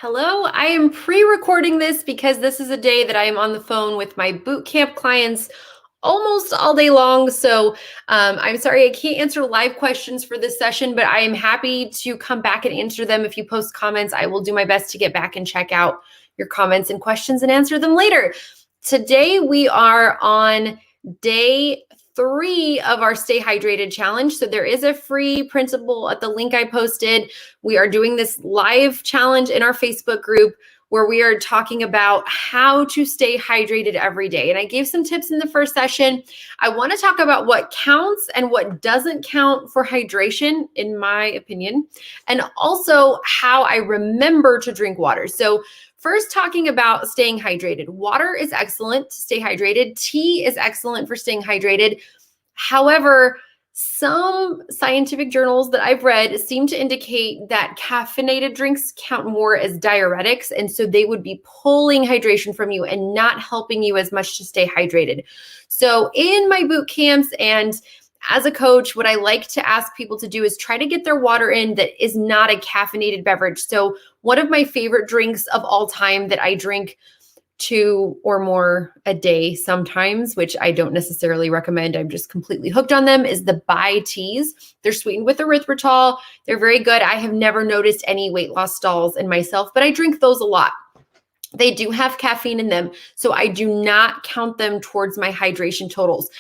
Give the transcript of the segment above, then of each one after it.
Hello, I am pre-recording this because this is a day that I am on the phone with my boot camp clients almost all day long. So I'm sorry I can't answer live questions for this session, but I am happy to come back and answer them. If you post comments, I will do my best to get back and check out your comments and questions and answer them later. Today we are on day 3 of our Stay Hydrated challenge. So there is a free printable at the link I posted. We are doing this live challenge in our Facebook group where we are talking about how to stay hydrated every day. And I gave some tips in the first session. I want to talk about what counts and what doesn't count for hydration, in my opinion, and also how I remember to drink water. So first, talking about staying hydrated. Water is excellent to stay hydrated. Tea is excellent for staying hydrated. However, some scientific journals that I've read seem to indicate that caffeinated drinks count more as diuretics, and so they would be pulling hydration from you and not helping you as much to stay hydrated. So in my boot camps and as a coach, what I like to ask people to do is try to get their water in that is not a caffeinated beverage. So one of my favorite drinks of all time that I drink 2 or more a day sometimes, which I don't necessarily recommend, I'm just completely hooked on them, is the Bai teas. They're sweetened with erythritol. They're very good. I have never noticed any weight loss stalls in myself, but I drink those a lot. They do have caffeine in them, so I do not count them towards my hydration totals.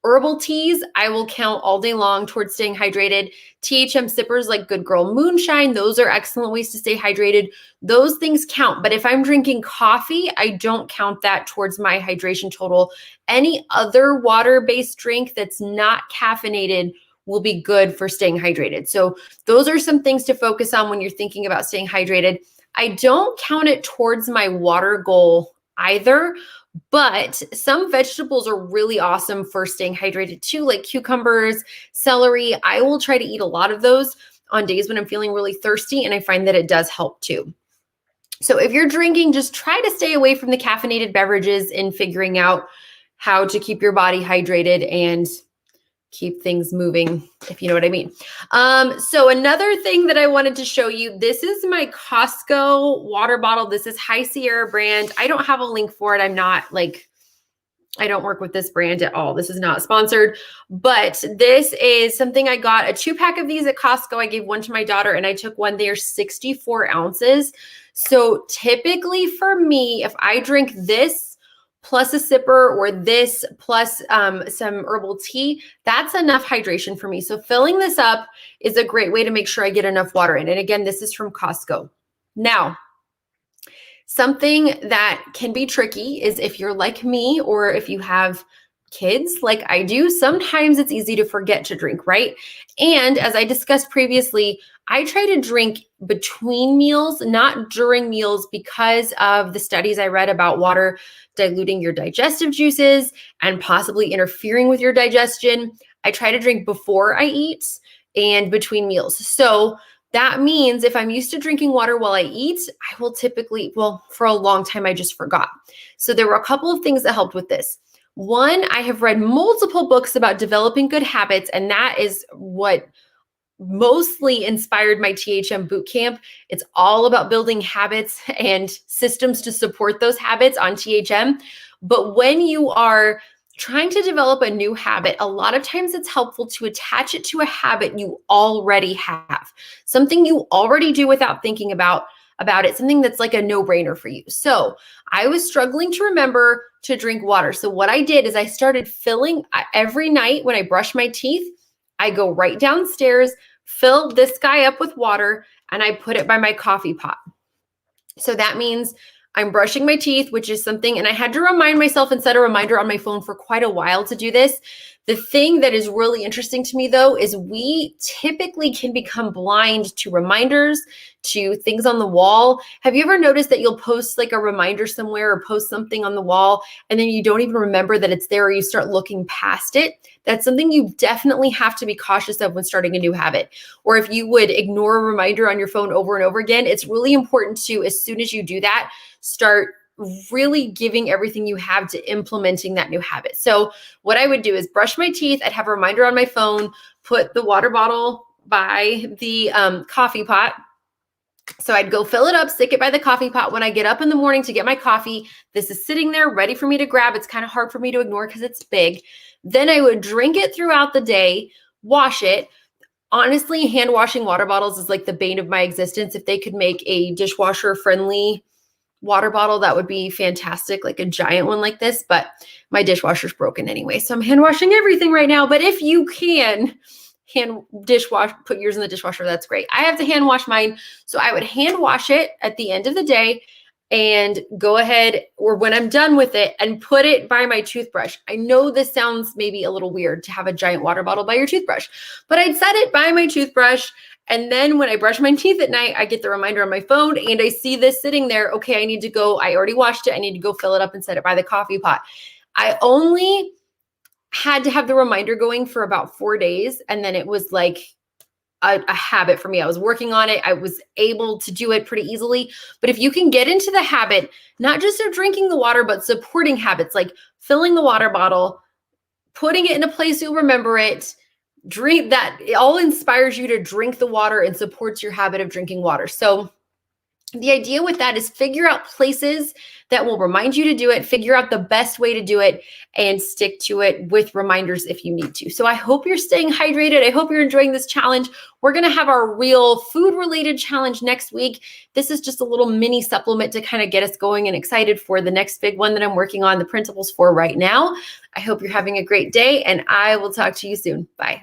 Herbal teas, I will count all day long towards staying hydrated. THM sippers like Good Girl Moonshine, those are excellent ways to stay hydrated. Those things count. But if I'm drinking coffee, I don't count that towards my hydration total. Any other water-based drink that's not caffeinated will be good for staying hydrated. So those are some things to focus on when you're thinking about staying hydrated. I don't count it towards my water goal either. But some vegetables are really awesome for staying hydrated too, like cucumbers, celery. I will try to eat a lot of those on days when I'm feeling really thirsty, and I find that it does help too. So if you're drinking, just try to stay away from the caffeinated beverages in figuring out how to keep your body hydrated and keep things moving, if you know what I mean. So another thing that I wanted to show you, this is my Costco water bottle. This is High Sierra brand. I don't have a link for it. I don't work with this brand at all. This is not sponsored, but this is something I got, a 2-pack of these at Costco. I gave one to my daughter and I took one. They are 64 ounces. So typically for me, if I drink this plus a sipper or this plus some herbal tea, that's enough hydration for me. So filling this up is a great way to make sure I get enough water in. And again, this is from Costco. Now, something that can be tricky is if you're like me or if you have kids like I do, sometimes it's easy to forget to drink, right? And as I discussed previously, I try to drink between meals, not during meals, because of the studies I read about water diluting your digestive juices and possibly interfering with your digestion. I try to drink before I eat and between meals. So that means if I'm used to drinking water while I eat, I will typically, for a long time, I just forgot. So there were a couple of things that helped with this. One, I have read multiple books about developing good habits, and that is what mostly inspired my THM bootcamp. It's all about building habits and systems to support those habits on THM. But when you are trying to develop a new habit, a lot of times it's helpful to attach it to a habit you already have, something you already do without thinking about it, something that's like a no-brainer for you. So I was struggling to remember to drink water. So what I did is I started filling every night when I brush my teeth, I go right downstairs, fill this guy up with water, and I put it by my coffee pot. So that means I'm brushing my teeth, which is something, and I had to remind myself and set a reminder on my phone for quite a while to do this. The thing that is really interesting to me, though, is we typically can become blind to reminders, to things on the wall. Have you ever noticed that you'll post like a reminder somewhere or post something on the wall, and then you don't even remember that it's there, or you start looking past it? That's something you definitely have to be cautious of when starting a new habit. Or if you would ignore a reminder on your phone over and over again, it's really important to, as soon as you do that, start really giving everything you have to implementing that new habit. So what I would do is brush my teeth. I'd have a reminder on my phone, put the water bottle by the coffee pot, So I'd go fill it up, stick it by the coffee pot. When I get up in the morning to get my coffee, this is sitting there ready for me to grab. It's kind of hard for me to ignore because it's big. Then I would drink it throughout the day, wash it. Honestly, hand washing water bottles is like the bane of my existence. If they could make a dishwasher friendly water bottle, that would be fantastic, like a giant one like this, but my dishwasher's broken anyway. So I'm hand washing everything right now. But if you can hand dishwash, put yours in the dishwasher, that's great. I have to hand wash mine. So I would hand wash it at the end of the day and go ahead, or when I'm done with it, and put it by my toothbrush. I know this sounds maybe a little weird to have a giant water bottle by your toothbrush, but I'd set it by my toothbrush. And then when I brush my teeth at night, I get the reminder on my phone and I see this sitting there. Okay, I need to go. I already washed it. I need to go fill it up and set it by the coffee pot. I only had to have the reminder going for about 4 days. And then it was like a habit for me. I was working on it. I was able to do it pretty easily. But if you can get into the habit, not just of drinking the water, but supporting habits like filling the water bottle, putting it in a place you'll remember it, drink that, it all inspires you to drink the water and supports your habit of drinking water. So the idea with that is figure out places that will remind you to do it, figure out the best way to do it, and stick to it with reminders if you need to. So I hope you're staying hydrated. I hope you're enjoying this challenge. We're going to have our real food-related challenge next week. This is just a little mini supplement to kind of get us going and excited for the next big one that I'm working on the principles for right now. I hope you're having a great day, and I will talk to you soon. Bye.